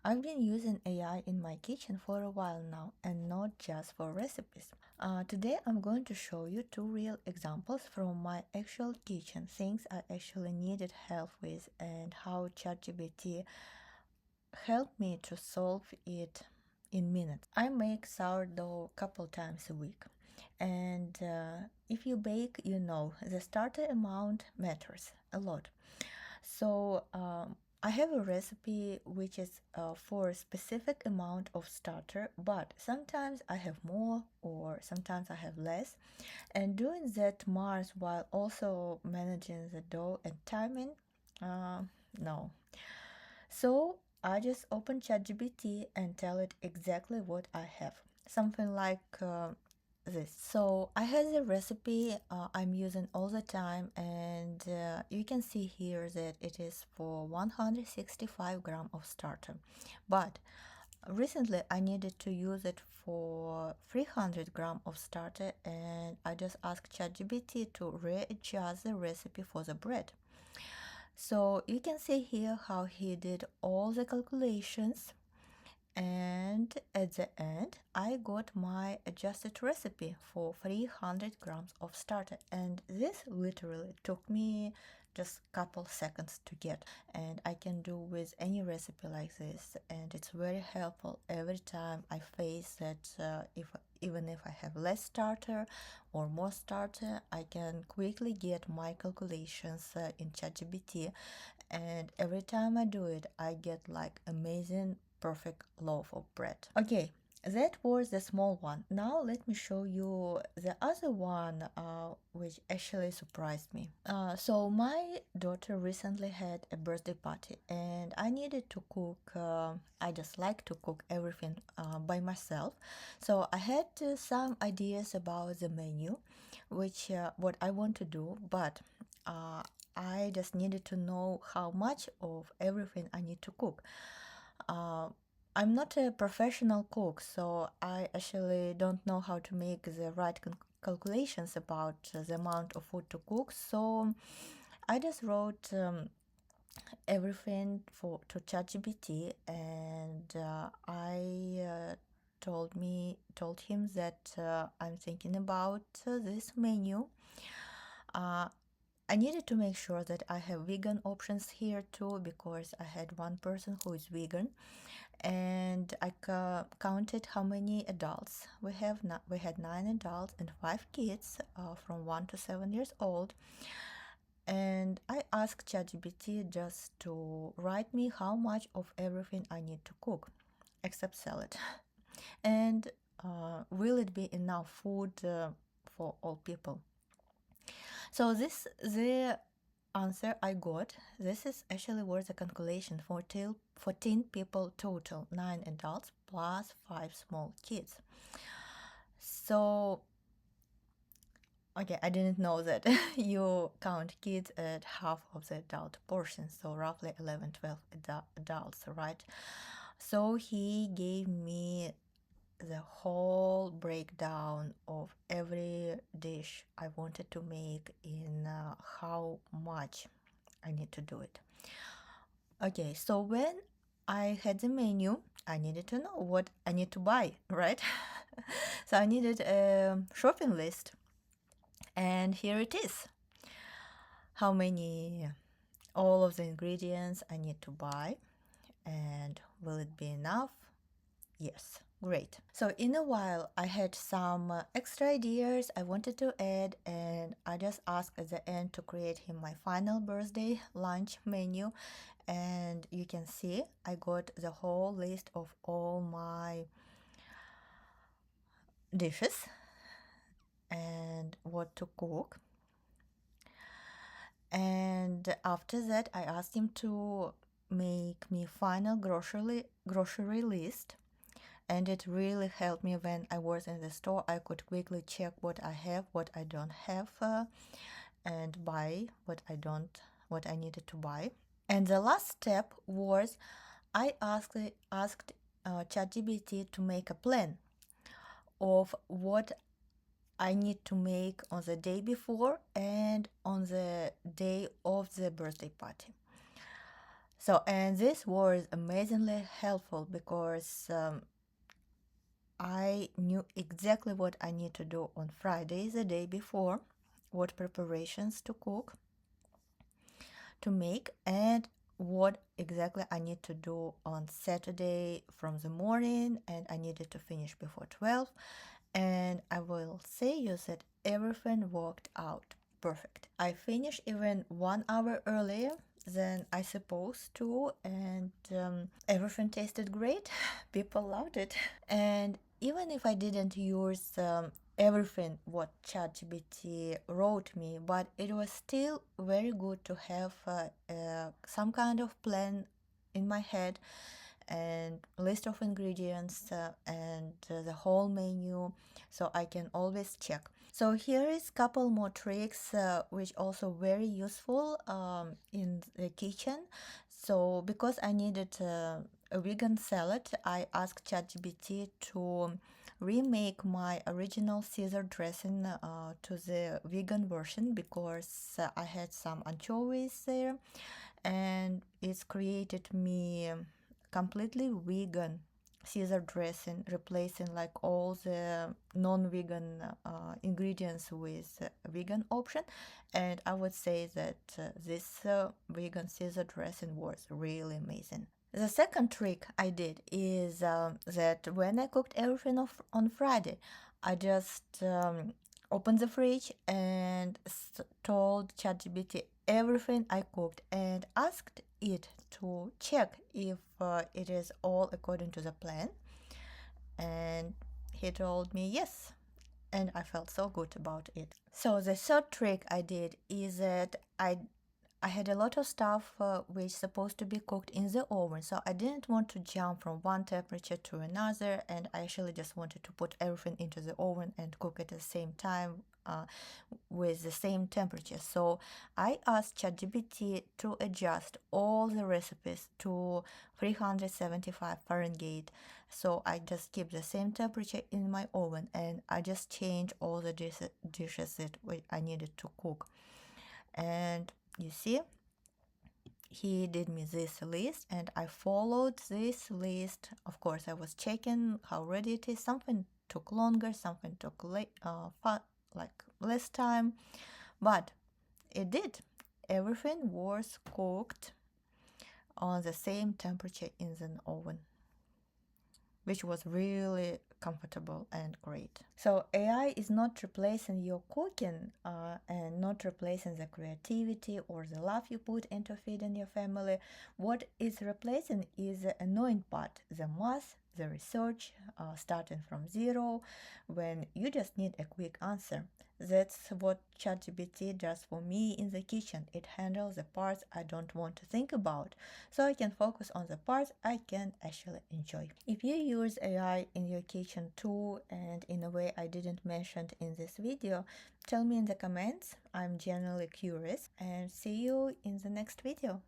I've been using AI in my kitchen for a while now and not just for recipes. Today I'm going to show you two real examples from my actual kitchen, things I actually needed help with, and how ChatGPT helped me to solve it in minutes. I make sourdough a couple times a week, and if you bake, you know the starter amount matters a lot. So I have a recipe which is for a specific amount of starter, but sometimes I have more or sometimes I have less. And doing that Mars while also managing the dough and timing, uh, no. So I just open ChatGPT and tell it exactly what I have. Something like this. So I have the recipe I'm using all the time, and you can see here that it is for 165 gram of starter. But recently I needed to use it for 300 gram of starter, and I just asked ChatGPT to readjust the recipe for the bread. So you can see here how he did all the calculations, and at the end I got my adjusted recipe for 300 grams of starter, and this literally took me just couple seconds to get, and I can do with any recipe like this, and it's very helpful every time I face that if even if I have less starter or more starter, I can quickly get my calculations in ChatGPT, and every time I do it I get like amazing perfect loaf of bread. Okay, that was the small one. Now let me show you the other one, which actually surprised me. So my daughter recently had a birthday party, and I needed to cook. I just like to cook everything by myself. So I had some ideas about the menu, which what I want to do, but I just needed to know how much of everything I need to cook. Uh, I'm not a professional cook, so I actually don't know how to make the right calculations about the amount of food to cook. So I just wrote everything for to ChatGPT, and I told him that I'm thinking about this menu. Uh, I needed to make sure that I have vegan options here too, because I had one person who is vegan, and I counted how many adults we have. We had 9 adults and 5 kids from 1 to 7 years old, and I asked ChatGPT just to write me how much of everything I need to cook, except salad, and will it be enough food for all people? So this the answer I got. This is actually was the calculation for 14 people total, 9 adults plus 5 small kids. So okay, I didn't know that you count kids at half of the adult portion, so roughly 11, 12 adults, right? So he gave me the whole breakdown of every dish I wanted to make in how much I need to do it. Okay, so when I had the menu, I needed to know what I need to buy, right? So I needed a shopping list, and here it is. How many, all of the ingredients I need to buy, and will it be enough? Yes, great. So in a while, I had some extra ideas I wanted to add, and I just asked at the end to create him my final birthday lunch menu. And you can see I got the whole list of all my dishes and what to cook. And after that, I asked him to make me final grocery list, and it really helped me when I was in the store. I could quickly check what I have, what I don't have, and buy what I needed to buy. And the last step was I asked ChatGPT to make a plan of what I need to make on the day before and on the day of the birthday party. So, and this was amazingly helpful because I knew exactly what I need to do on Friday, the day before, what preparations to cook, to make, and what exactly I need to do on Saturday from the morning, and I needed to finish before 12. And I will say you that everything worked out perfect. I finished even 1 hour earlier than I supposed to, and everything tasted great. People loved it. And even if I didn't use everything what ChatGPT wrote me, but it was still very good to have some kind of plan in my head and list of ingredients and the whole menu, so I can always check. So here is couple more tricks which also very useful in the kitchen. So because I needed a vegan salad, I asked ChatGPT to remake my original Caesar dressing to the vegan version because I had some anchovies there, and it's created me completely vegan Caesar dressing, replacing like all the non-vegan ingredients with vegan option. And I would say that this vegan Caesar dressing was really amazing. The second trick I did is that when I cooked everything on Friday, I just opened the fridge and told ChatGPT everything I cooked and asked it to check if it is all according to the plan. And he told me yes, and I felt so good about it. So the third trick I did is that I had a lot of stuff which supposed to be cooked in the oven, so I didn't want to jump from one temperature to another, and I actually just wanted to put everything into the oven and cook it at the same time with the same temperature. So I asked ChatGPT to adjust all the recipes to 375 Fahrenheit. So I just keep the same temperature in my oven, and I just change all the dishes that I needed to cook. And you see, he did me this list and I followed this list. Of course, I was checking how ready it is. Something took longer, something took like less time, but it did. Everything was cooked on the same temperature in the oven, which was really comfortable and great. So AI is not replacing your cooking and not replacing the creativity or the love you put into feeding your family. What is replacing is the annoying part, the math, the research, starting from zero, when you just need a quick answer. That's what ChatGPT does for me in the kitchen. It handles the parts I don't want to think about, so I can focus on the parts I can actually enjoy. If you use AI in your kitchen too, and in a way I didn't mention in this video, tell me in the comments. I'm genuinely curious, and see you in the next video.